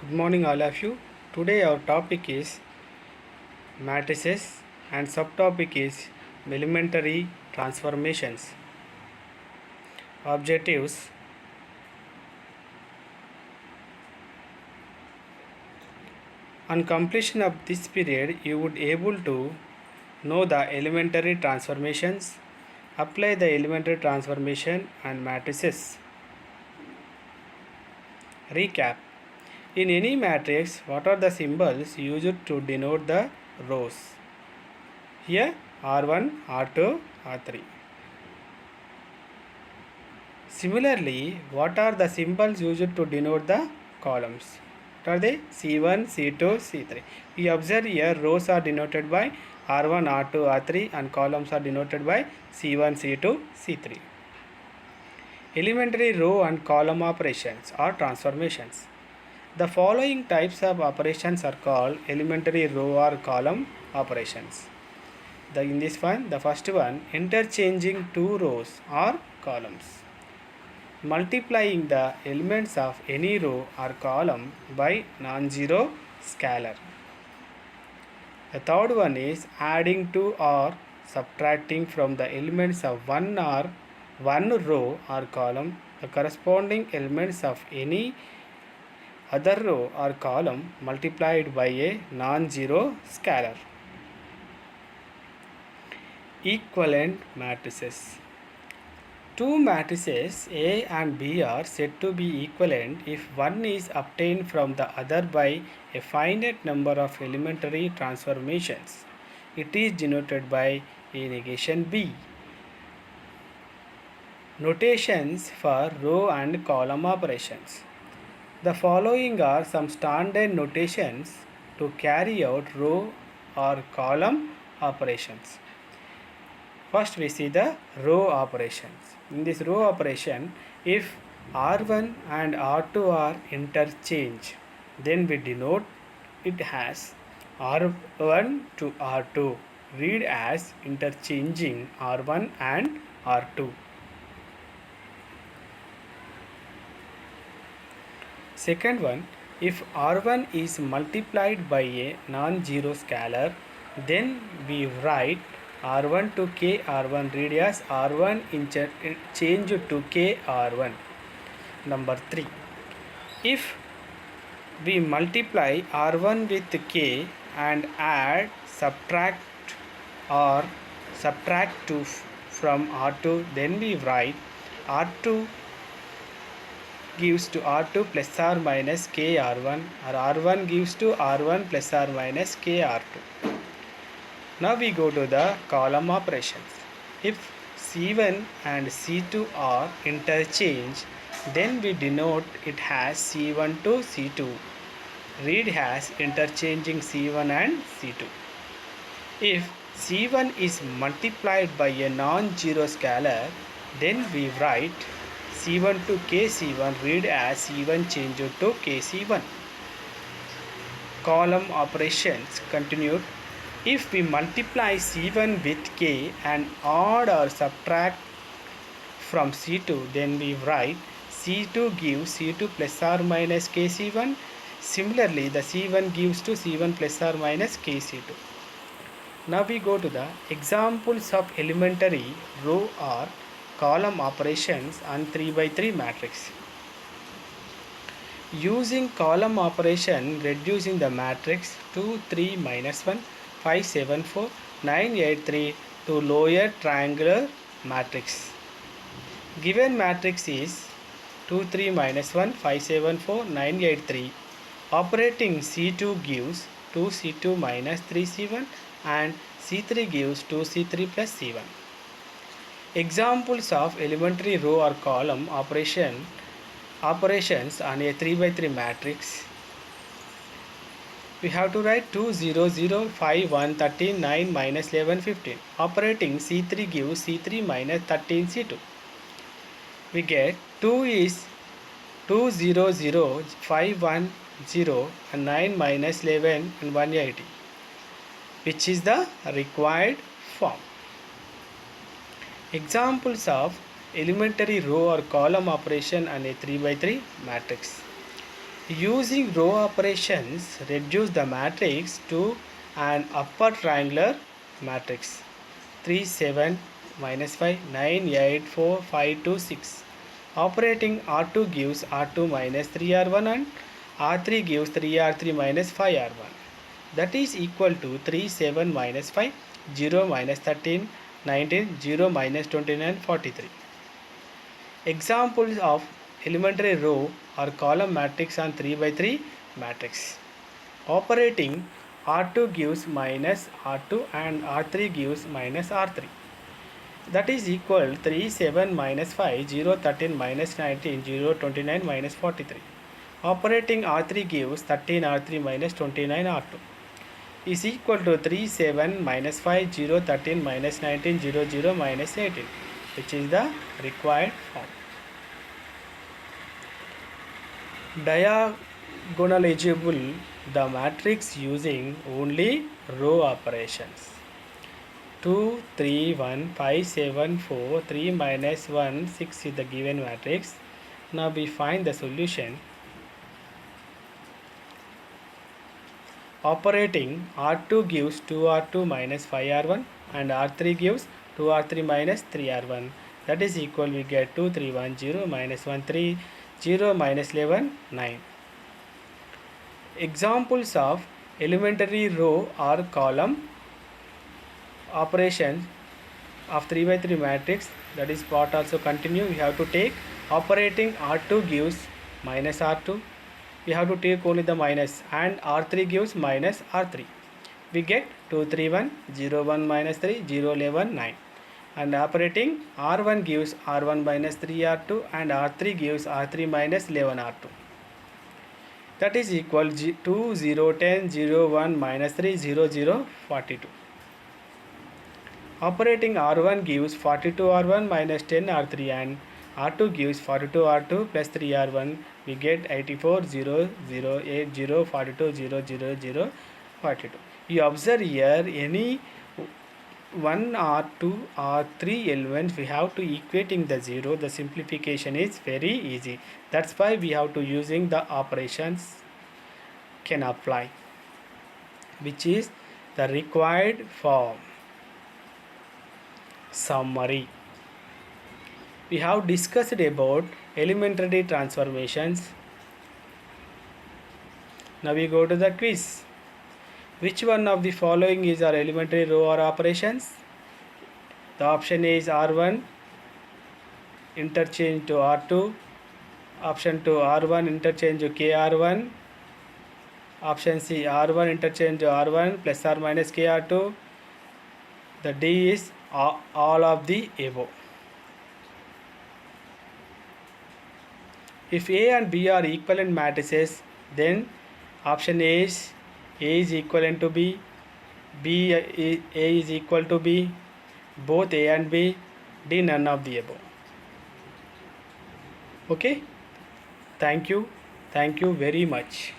Good morning, all of you. Today, our topic is matrices and subtopic is elementary transformations. Objectives: on completion of this period, you would able to know the elementary transformations, apply the elementary transformation and matrices. Recap: in any matrix, what are the symbols used to denote the rows? Here R1, R2, R3. Similarly, what are the symbols used to denote the columns? What are they? C1, C2, C3. We observe here rows are denoted by R1, R2, R3 and columns are denoted by C1, C2, C3. Elementary row and column operations or transformations. The following types of operations are called elementary row or column operations. In this one, the first one, interchanging two rows or columns. Multiplying the elements of any row or column by non-zero scalar. The third one is adding to or subtracting from the elements of one row or column the corresponding elements of any other row or column multiplied by a non-zero scalar. Equivalent matrices. Two matrices A and B are said to be equivalent if one is obtained from the other by a finite number of elementary transformations. It is denoted by A negation B. Notations for row and column operations. The following are some standard notations to carry out row or column operations. First we see the row operations. In this row operation, if R1 and R2 are interchanged, then we denote it as R1 to R2. Read as interchanging R1 and R2. Second one, if R1 is multiplied by a non-zero scalar, then we write R1 to K R1, read as R1 change to K R1. Number 3. If we multiply R1 with K and add, subtract or subtract 2 from R2, then we write R2 gives to R2 plus or minus K R1 or R1 gives to R1 plus or minus K R2. Now we go to the column operations. If C1 and C2 are interchanged, then we denote it as C1 to C2. Read as interchanging C1 and C2. If C1 is multiplied by a non-zero scalar, then we write C1 to KC1, read as C1 changed to KC1. Column operations continued. If we multiply C1 with K and add or subtract from C2, then we write C2 gives C2 plus or minus KC1. Similarly, the C1 gives to C1 plus or minus KC2. Now we go to the examples of elementary row or column operations on 3 by 3 matrix. Using column operation, reducing the matrix 2, 3, minus 1, 5, 7, 4, 9, 8, 3 to lower triangular matrix. Given matrix is 2, 3, minus 1, 5, 7, 4, 9, 8, 3. Operating C2 gives 2, C2 minus 3, C1 and C3 gives 2, C3 plus C1. Examples of elementary row or column operations on a 3 by 3 matrix. We have to write 2, 0, 0, 5, 1, 13, 9, minus 11, 15. Operating C3 gives C3 minus 13, C2. We get 2 is 2, 0, 0, 5, 1, 0 and 9 minus 11 and 180, which is the required form. Examples of elementary row or column operation on a 3 by 3 matrix. Using row operations reduce the matrix to an upper triangular matrix. 3, 7, minus 5, 9, 8, 4, 5, 2, 6. Operating R2 gives R2 minus 3R1 and R3 gives 3R3 minus 5R1. That is equal to 3, 7, minus 5, 0, minus 13, 19, 0, minus 29, 43. Examples of elementary row or column matrix on 3 by 3 matrix. Operating R2 gives minus R2 and R3 gives minus R3. That is equal 3, 7, minus 5, 0, 13, minus 19, 0, 29, minus 43. Operating R3 gives 13 R3 minus 29 R2 is equal to 3, 7, minus 5, 0, 13, minus 19, 0, 0, minus 18, which is the required form. Diagonalizable the matrix using only row operations. 2, 3, 1, 5, 7, 4, 3, minus 1, 6 is the given matrix. Now we find the solution. Operating R2 gives 2R2 minus 5R1 and R3 gives 2R3 minus 3R1. That is equal, we get 2, 3, 1, 0, minus 1, 3, 0, minus 11, 9. Examples of elementary row or column operations of 3 by 3 matrix, that is part also continue. We have to take operating R2 gives minus R2. We have to take only the minus, and R3 gives minus R3. We get 2, 3, 1, 0, 1, minus 3, 0, 11, 9. And operating R1 gives R1 minus 3R2 and R3 gives R3 minus 11R2. That is equal to 0, 10, 0, 1, minus 3, 0, 0, 42. Operating R1 gives 42R1 minus 10R3 and R2 gives 42R2 plus 3R1. We get 84, 0, 0, 8, 0, 42, 0, 0, 0, 42. You observe here any 1 or 2 or 3 elements we have to equating the 0. The simplification is very easy. That's why we have to using the operations can apply, which is the required form. Summary. We have discussed about elementary transformations. Now we go to the quiz. Which one of the following is our elementary row or operations? The option is R1 interchange to R2, option 2 R1 interchange to KR1, option C R1 interchange to R1 plus or minus KR2. The D is all of the above. If A and B are equivalent matrices, then option A is equivalent to B, A is equal to B, both A and B, D none of the above. Okay, thank you very much.